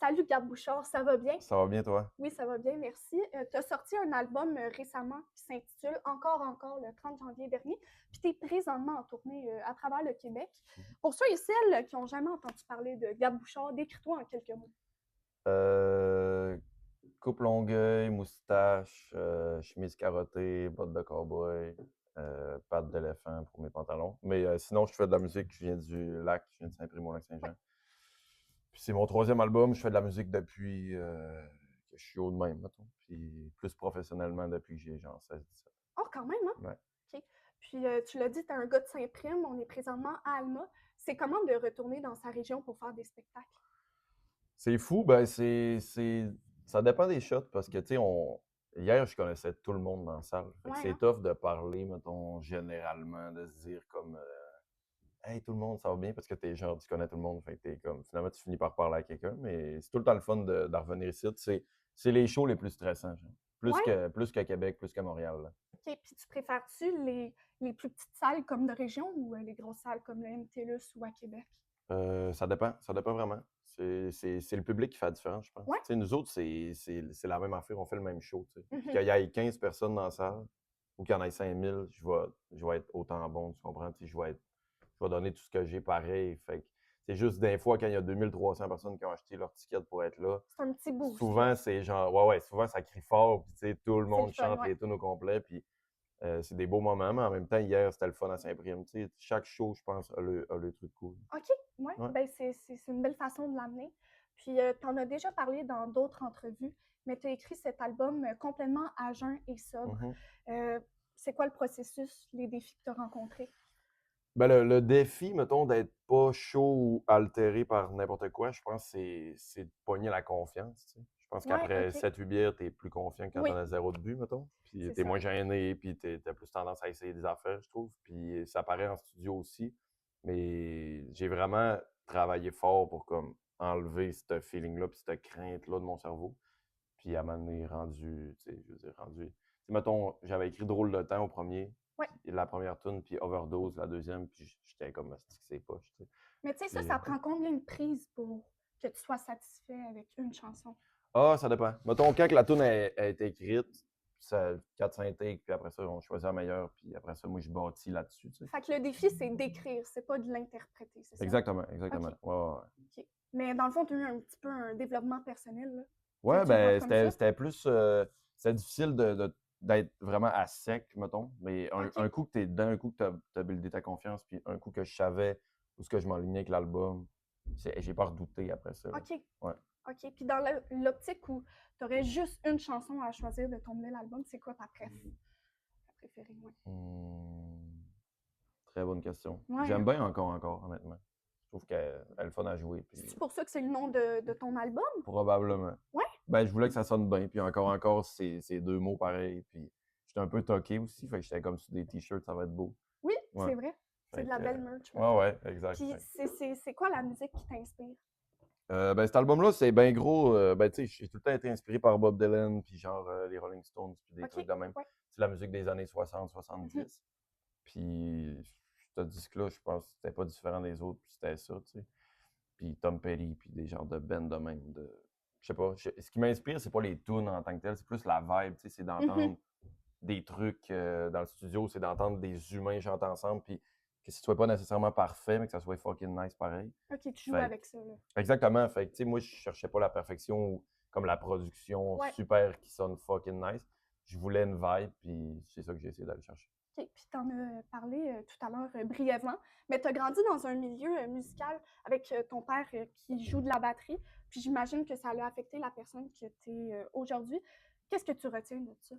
Salut Gab Bouchard, ça va bien? Ça va bien, toi? Oui, ça va bien, merci. Tu as sorti un album récemment qui s'intitule Encore le 30 janvier dernier, puis tu es présentement en tournée à travers le Québec. Pour ceux et celles qui n'ont jamais entendu parler de Gab Bouchard, décris-toi en quelques mots. Euh, Coupe longueuil, moustache, chemise carottée, bottes de cow-boy, pattes d'éléphant pour mes pantalons. Mais sinon, je fais de la musique. Je viens du lac, je viens de Saint-Primo-Lac-Saint-Jean. Puis c'est mon troisième album. Je fais de la musique depuis que je suis haut de même, mettons. Puis plus professionnellement depuis que j'ai genre 16-17 Oh, quand même, hein? ans. Ouais. OK. Puis tu l'as dit, tu es un gars de Saint-Prime, on est présentement à Alma. C'est comment de retourner dans sa région pour faire des spectacles? C'est fou, ben ça dépend des shots parce que, tu sais, hier, je connaissais tout le monde dans la salle. Fait que Ouais, c'est hein? tough de parler, mettons, généralement, de se dire comme, hey, tout le monde, ça va bien parce que t'es genre, tu connais tout le monde. Fait que t'es comme, finalement, tu finis par parler à quelqu'un, mais c'est tout le temps le fun de revenir ici. C'est les shows les plus stressants, genre. Ouais? Plus que Québec, plus que Montréal, là. OK. Puis tu préfères-tu les plus petites salles comme de région ou les grosses salles comme le MTLUS ou à Québec? Ça dépend vraiment. C'est le public qui fait la différence, je pense. Ouais? Tu sais, nous autres, c'est la même affaire, on fait le même show, tu sais. Puis Mhm. qu'il y ait 15 personnes dans la salle ou qu'il y en ait 5000, je vais être autant bon, tu comprends? Tu sais, je vais donner tout ce que j'ai pareil. Fait que c'est juste des fois, quand il y a 2300 personnes qui ont acheté leur ticket pour être là, C'est un petit boost, là. souvent, c'est genre, ouais, souvent, ça crie fort, puis tu sais, tout le C'est le monde fun, chante ouais. les tunes au complet, puis c'est des beaux moments, mais en même temps, hier, c'était le fun à Saint-Prime. Tu sais, chaque show, je pense, a le truc cool. OK, ouais, Ouais. ben c'est une belle façon de l'amener. Puis tu en as déjà parlé dans d'autres entrevues, mais tu as écrit cet album complètement à jeun et sobre. Mhm. Euh, c'est quoi le processus, les défis que tu as rencontrés? Ben, le défi, mettons, d'être pas chaud ou altéré par n'importe quoi, je pense que c'est de pogner la confiance, tu sais. Je pense Ouais, qu'après OK. 7-8 bières, t'es plus confiant que quand t'en Oui, as zéro de but, mettons. Puis c'est t'es ça. moins gêné, puis t'as plus tendance à essayer des affaires, je trouve. Puis ça paraît en studio aussi. Mais j'ai vraiment travaillé fort pour comme enlever ce feeling-là, puis cette crainte-là de mon cerveau. Puis à un moment donné, rendu, tu sais, je veux dire, rendu. Tu sais, mettons, j'avais écrit Drôle de temps au premier, Ouais. puis la première tune, puis Overdose la deuxième, puis j'étais comme, asti que c'est poche, tu sais. Mais tu sais, Puis, ça prend combien de prises pour que tu sois satisfait avec une chanson? ça dépend. Mettons, quand que la tune a été écrite, ça 4-5 takes, puis après ça, on choisit la meilleure, puis après ça, moi, je bâtis là-dessus, tu sais. Fait que le défi, c'est d'écrire, c'est pas de l'interpréter, c'est ça? Exactement, exactement. OK, Ouais, ouais, ouais. OK. Mais dans le fond, tu as eu un petit peu un développement personnel, là. Ouais, Tu le vois ben, comme ça? c'était plus. C'était difficile d'être vraiment à sec, mettons. Mais OK, un coup que t'es dedans, un coup que t'as buildé ta confiance, puis un coup que je savais où ce que je m'enlignais avec l'album, j'ai pas redouté après ça, là. OK. Ouais. OK. Puis dans l'optique où tu aurais juste une chanson à choisir de ton nouvel album, c'est quoi ta ta préférée? Ouais. Hmm, très bonne question. Ouais, J'aime hein? bien encore, honnêtement. Je trouve qu'elle est le fun à jouer, puis C'est pour ça que c'est le nom de ton album? probablement. Ouais? Ben, je voulais que ça sonne bien, puis encore, c'est deux mots pareils, puis j'étais un peu toqué aussi, fait que j'étais comme sur des t-shirts, ça va être beau. Oui, Ouais. c'est vrai. C'est Fait de la que, belle merch, ouais, mettons. ouais, exact. Puis c'est quoi la musique qui t'inspire? Ben, cet album-là, c'est bien gros. Ben, tu sais, j'ai tout le temps été inspiré par Bob Dylan, puis genre les Rolling Stones, puis des trucs OK. de même. Ouais. C'est la musique des années 60, Mhm. 70. Puis, ce disque-là, je pense que c'était pas différent des autres, puis c'était ça, tu sais. Puis Tom Petty, puis des genres de bands de même. Je sais pas. Ce qui m'inspire, c'est pas les tunes en tant que tel, c'est plus la vibe, tu sais, c'est Mhm. d'entendre des trucs dans le studio, c'est d'entendre des humains chanter ensemble, puis que ce soit pas nécessairement parfait, mais que ça soit fucking nice pareil. OK, tu joues Fait avec ça, là. Exactement. Fait que, tu sais, moi, je cherchais pas la perfection ou comme la production Ouais. super qui sonne fucking nice. Je voulais une vibe, puis c'est ça que j'ai essayé d'aller chercher. OK. Puis tu en as parlé tout à l'heure brièvement, mais tu as grandi dans un milieu musical avec ton père qui joue de la batterie. Puis j'imagine que ça a affecté la personne que tu es aujourd'hui. Qu'est-ce que tu retiens de ça?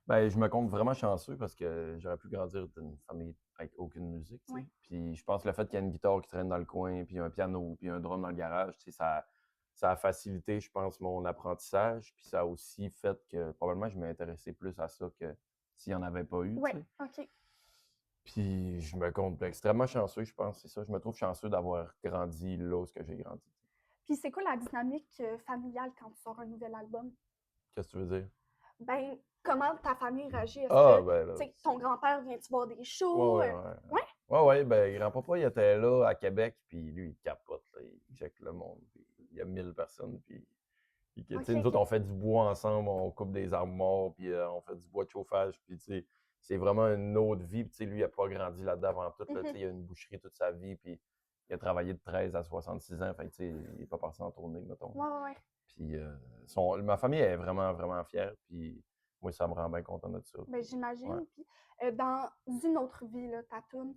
Ben, je me compte vraiment chanceux parce que j'aurais pu grandir d'une famille avec aucune musique, tu sais. Ouais. Puis je pense que le fait qu'il y ait une guitare qui traîne dans le coin, puis un piano, puis un drum dans le garage, tu sais, ça a facilité, je pense, mon apprentissage. Puis ça a aussi fait que probablement je m'intéressais plus à ça que s'il n'y en avait pas eu, tu Ouais, sais. OK. Puis je me compte extrêmement chanceux, je pense, c'est ça. Je me trouve chanceux d'avoir grandi là où j'ai grandi. Puis c'est quoi la dynamique familiale quand tu sors un nouvel album? Qu'est-ce que tu veux dire? Ben, comment ta famille réagit? Est-ce Ah, que, tu ben là. sais, ton grand-père vient-tu voir des Ouais, shows? ouais, ouais. Ouais? Ouais, ouais, ben grand-papa, il était là à Québec, puis lui, il capote, là. Il check le monde. Puis il y a 1000 personnes. Puis que, tu OK, sais, nous autres, OK. on fait du bois ensemble, on coupe des armoires, puis on fait du bois de chauffage. Puis, tu sais, c'est vraiment une autre vie. Puis, tu sais, lui, il n'a pas grandi là-dedans avant tout. Là, tu sais, il a une boucherie toute sa vie, puis il a travaillé de 13 à 66 ans. Fait que, tu sais, il n'est pas parti en tournée, mettons. Ouais, ouais, ouais. Puis, ma famille est vraiment, vraiment fière. Puis, moi, ça me rend bien content de ça. Ben, Puis, ouais. j'imagine. Puis, dans une autre vie, là, ta toune,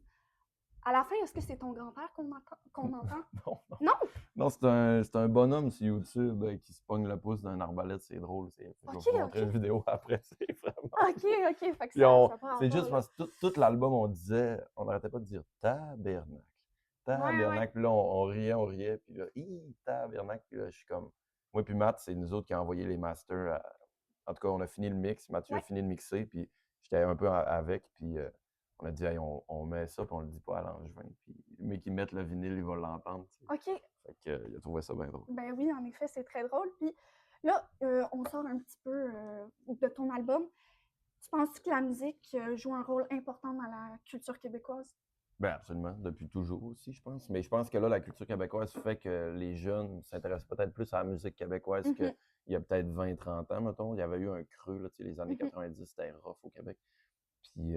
à la fin, est-ce que c'est ton grand-père qu'on entend? Non, non. Non? Non, c'est un bonhomme sur YouTube qui se pogne le pouce d'un arbalète. C'est drôle. Je vais OK, vous montrer OK. une vidéo après. C'est vraiment. OK, OK. Fait que Puis ça n'a pas c'est rapport, juste là. parce que tout l'album, on n'arrêtait pas de dire tabernacle. Ouais, ouais. Tabernacle. Puis là, on riait. Puis là, tabernacle. Puis là, je suis comme. Moi, puis Matt, c'est nous autres qui a envoyé les masters. En tout cas, on a fini le mix. Mathieu a Ouais. fini de mixer. Puis j'étais un peu avec. Puis on a dit, hey, on met ça. Puis on le dit pas à Langevin. Puis le mec qui met le vinyle, il va l'entendre. Tu sais. OK. Fait que, il a trouvé ça bien drôle. Ben oui, en effet, c'est très drôle. Puis là, on sort un petit peu de ton album. Tu penses que la musique joue un rôle important dans la culture québécoise? Ben absolument, depuis toujours aussi, je pense. Mais je pense que là, la culture québécoise fait que les jeunes s'intéressent peut-être plus à la musique québécoise qu'il Mhm, y a peut-être 20-30 ans, mettons. Il y avait eu un creux, là, tu sais, les années mhm. 90, c'était rough au Québec. Puis,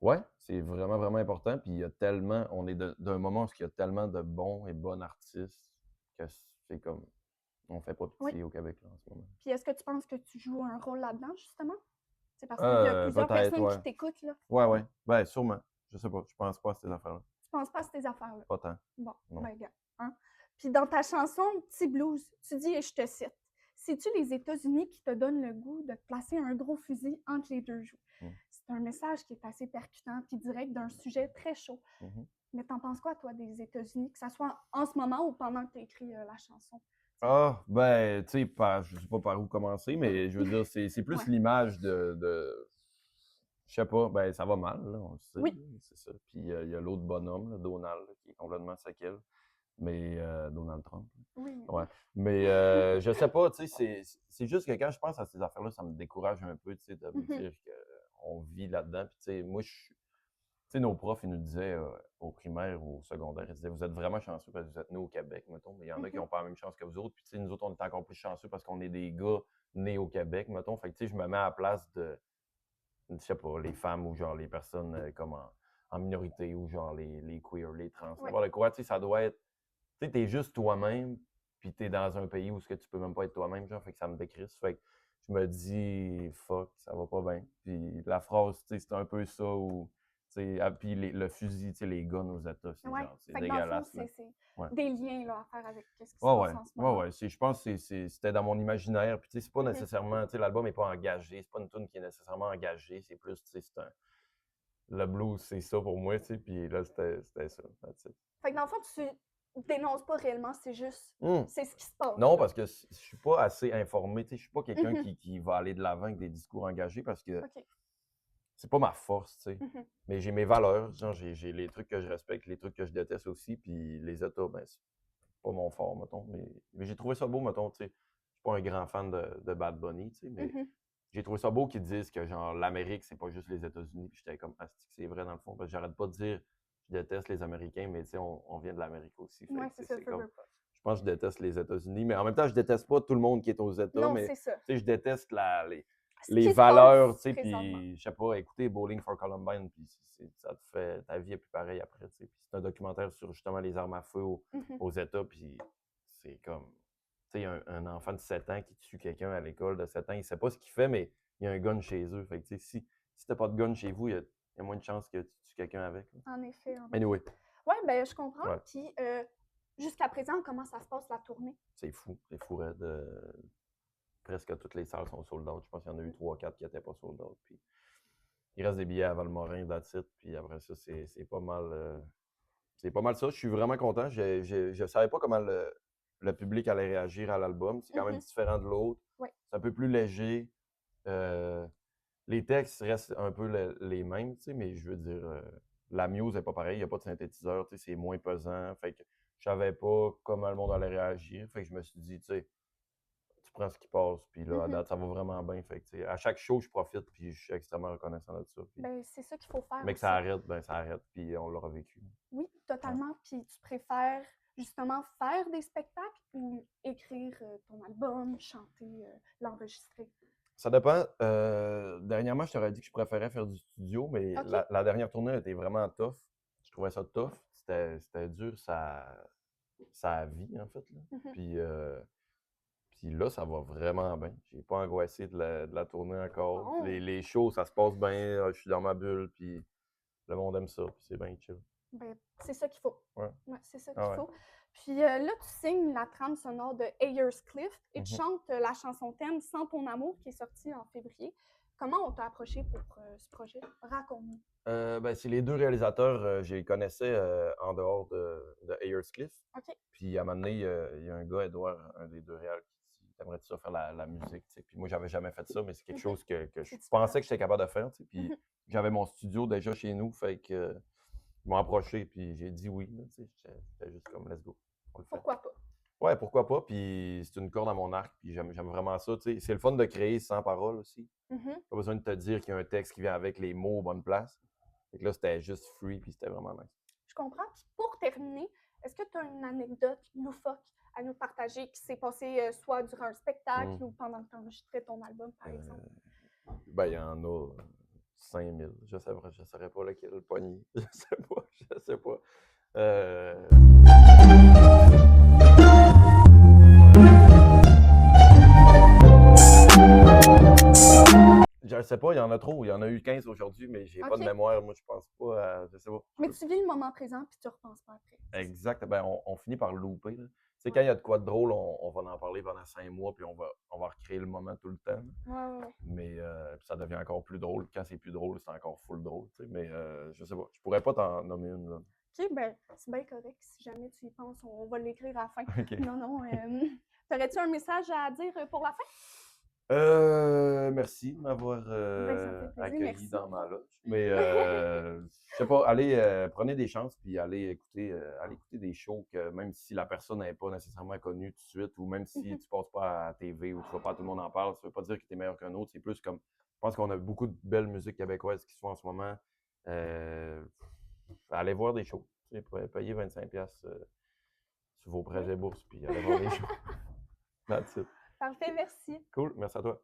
ouais, c'est vraiment, vraiment important. Puis, il y a tellement, on est d'un moment où il y a tellement de bons et bonnes artistes que c'est comme, on fait pas Oui. pitié au Québec, là, en ce moment. Puis est-ce que tu penses que tu joues un rôle là-dedans, justement? C'est parce qu'il y a plusieurs Peut-être, personnes ouais. qui t'écoutent, là. Ouais, ouais. Ben, sûrement. Je sais pas. Je pense pas à ces affaires-là. Tu penses pas à ces affaires-là. Pas tant. Bon, Non. ben, gars. Hein? Puis dans ta chanson Petit Blues, tu dis, et je te cite, c'est-tu les États-Unis qui te donnent le goût de te placer un gros fusil entre les deux joues? Mm. C'est un message qui est assez percutant puis direct d'un sujet très chaud. Mhm. Mais t'en penses quoi, toi, des États-Unis, que ce soit en ce moment ou pendant que tu as écrit la chanson? Ah, ben, tu sais, je sais pas par où commencer, mais je veux dire, c'est plus Ouais. l'image je sais pas, ben, ça va mal, là, on le sait, Oui. là, c'est ça. Puis il y a l'autre bonhomme, là, Donald, là, qui est complètement séquel, mais Donald Trump. Oui, Ouais. oui. Mais je sais pas, tu sais, c'est juste que quand je pense à ces affaires-là, ça me décourage un peu, tu sais, de me Mhm. dire qu'on vit là-dedans. Puis, tu sais, moi, tu sais, nos profs, ils nous disaient au primaire ou au secondaire, ils disaient, vous êtes vraiment chanceux parce que vous êtes nés au Québec, mettons, mais il y en a qui Mhm. n'ont pas la même chance que vous autres. Puis, tu sais, nous autres, on est encore plus chanceux parce qu'on est des gars nés au Québec, mettons. Fait que, tu sais, je me mets à la place de, je sais pas, les femmes ou genre les personnes comme en minorité ou genre les queers, les trans, Ouais. n'importe quoi, tu sais, ça doit être, tu sais, t'es juste toi-même, puis t'es dans un pays où ce que tu peux même pas être toi-même, genre, fait que ça me décrisse. Fait que je me dis, fuck, ça va pas bien. Puis la phrase, tu sais, c'est un peu ça où, tu sais, puis le fusil, tu sais, les guns aux États, c'est Ouais. genre, c'est Fait que dans le fond, dégueulasse, là. c'est Ouais. des liens là, à faire avec ce qui se Ouais, passe ouais, en ce ouais, moment. ouais. Je pense que c'était dans mon imaginaire. Puis, tu sais, c'est pas Mhm. nécessairement, tu sais, l'album est pas engagé. C'est pas une tune qui est nécessairement engagée. C'est plus, tu sais, le blues, c'est ça pour moi, tu sais. Puis là, c'était ça. That's it. Fait que dans le fond, tu dénonces pas réellement, c'est juste, Hmm. c'est ce qui se passe, Non, là. parce que je suis pas assez informé. Tu sais, je suis pas quelqu'un Mhm. qui va aller de l'avant avec des discours engagés parce que OK. c'est pas ma force, tu sais. Mhm. Mais j'ai mes valeurs. Genre, j'ai les trucs que je respecte, les trucs que je déteste aussi. Puis les États, ben, c'est pas mon fort, mettons. Mais j'ai trouvé ça beau, mettons, tu sais. Je suis pas un grand fan de Bad Bunny, tu sais, mais Mhm. j'ai trouvé ça beau qu'ils disent que, genre, l'Amérique, c'est pas juste les États-Unis. Puis j'étais comme, asti que c'est vrai, dans le fond. Parce que j'arrête pas de dire, je déteste les Américains, mais tu sais, on vient de l'Amérique aussi. Fait Ouais, que, c'est tu sais, ça, c'est veux, comme, veux pas. je pense que je déteste les États-Unis, mais en même temps, je déteste pas tout le monde qui est aux États, Non, mais, c'est ça. tu sais, je déteste Ce les qui se valeurs, passe tu sais, présentement. puis, je sais pas, écouter Bowling for Columbine, puis ça te fait, ta vie est plus pareille après, tu sais. Puis c'est un documentaire sur, justement, les armes à feu Mhm. aux États, puis c'est comme, tu sais, un enfant de 7 ans qui tue quelqu'un à l'école de 7 ans, il sait pas ce qu'il fait, mais il y a un gun chez eux. Fait que, tu sais, si t'as pas de gun chez vous, il y a moins de chances que tu tues quelqu'un avec, là. En effet, en Anyway, effet. Ouais, ben je comprends. ouais, Puis jusqu'à présent, comment ça se passe la tournée? c'est fou. C'est fou, raide. Presque toutes les salles sont sold out. Je pense qu'il y en a eu 3-4 qui n'étaient pas sold out. Puis il reste des billets à Valmorin, that's it. Puis après ça, c'est pas mal. C'est pas mal ça. Je suis vraiment content. Je savais pas comment le public allait réagir à l'album. C'est quand même Mhm. différent de l'autre. Ouais. C'est un peu plus léger. Euh, les textes restent un peu les mêmes, tu sais, mais je veux dire, la muse n'est pas pareille. Il n'y a pas de synthétiseur, tu sais, c'est moins pesant. Fait que je savais pas comment le monde allait réagir. Fait que je me suis dit, tu sais, tu prends ce qui passe, puis là, à Mhm. date, ça va vraiment bien. Fait que, tu sais, à chaque show, je profite, puis je suis extrêmement reconnaissant de ça. Puis, Ben, c'est ça qu'il faut faire mais que aussi. ça arrête, ben ça arrête, puis on l'aura vécu. Oui, Ouais. totalement. Puis tu préfères justement faire des spectacles ou écrire ton album, chanter, l'enregistrer? Ça dépend. Dernièrement, je t'aurais dit que je préférais faire du studio, mais OK. la dernière tournée a été vraiment tough. Je trouvais ça tough. C'était dur, ça vie, en fait, là. Mmh. Puis, puis là, ça va vraiment bien. J'ai pas angoissé de la tournée encore. Bon, Les shows, ça se passe bien. Je suis dans ma bulle, puis le monde aime ça, puis c'est bien chill. ben, c'est ça qu'il faut. Ouais. Ouais, c'est ça qu'il Ah ouais. faut. Puis, là, tu signes la trame sonore de Ayers Cliff et tu Mhm. chantes, la chanson thème «Sans ton amour» qui est sortie en février. Comment on t'a approché pour, ce projet? Raconte-nous. Ben, c'est les deux réalisateurs, je les connaissais en dehors de Ayers Cliff. OK. Puis à un moment donné, il y a un gars, Edouard, un des deux réals, qui dit t'aimerais-tu ça faire la musique, tu sais. Puis moi, j'avais jamais fait ça, mais c'est quelque Mmh. chose que je C'est différent. pensais que j'étais capable de faire, tu sais. Puis Mmh. j'avais mon studio déjà chez nous, fait que ils m'ont approché, puis j'ai dit oui, là, tu sais. J'étais juste comme let's go, on le fait. Pourquoi pas? Ouais, pourquoi pas? Puis c'est une corde à mon arc, puis j'aime vraiment ça, tu sais. C'est le fun de créer sans parole aussi. Mmh. Pas besoin de te dire qu'il y a un texte qui vient avec les mots aux bonnes places. Fait que là, c'était juste free, puis c'était vraiment nice. Je comprends. Puis pour terminer, est-ce que tu as une anecdote loufoque à nous partager qui s'est passée, soit durant un spectacle Mm. ou pendant que tu enregistrais ton album, par exemple? Ben, il y en a 5000. Je saurais pas lequel pogner. Je sais pas, je sais pas. Euh, je sais pas, il y en a trop. Il y en a eu 15 aujourd'hui, mais j'ai pas de OK. mémoire. Moi, je pense pas à. Je sais pas. Mais tu vis le moment présent puis tu repenses pas après. Exact. Ben, on finit par louper, là. Tu sais, Ouais. quand il y a de quoi de drôle, on va en parler pendant 5 mois, puis on va recréer le moment tout le temps, là. Ouais, ouais, ouais. Mais puis ça devient encore plus drôle. Quand c'est plus drôle, c'est encore full drôle, tu sais. Mais je sais pas. Je pourrais pas t'en nommer une, là. OK, ben, c'est bien correct. Si jamais tu y penses, on va l'écrire à la fin. OK. Non, non, t'aurais-tu un message à dire, pour la fin? Merci de m'avoir Ben, ça me fait plaisir, accueilli merci. dans ma loge. Mais je sais pas, allez, prenez des chances, puis allez écouter des shows que même si la personne n'est pas nécessairement connue tout de suite, ou même si Mmh. tu passes pas à la TV ou tu vois pas tout le monde en parle, ça veut pas dire que tu es meilleur qu'un autre. C'est plus comme, je pense qu'on a beaucoup de belles musiques québécoises qui se font en ce moment. Euh, Allez voir des shows. Tu sais, payez 25$ sur vos Oui. projets bourses, puis allez voir des shows. That's it. Parfait, merci. Cool, merci à toi.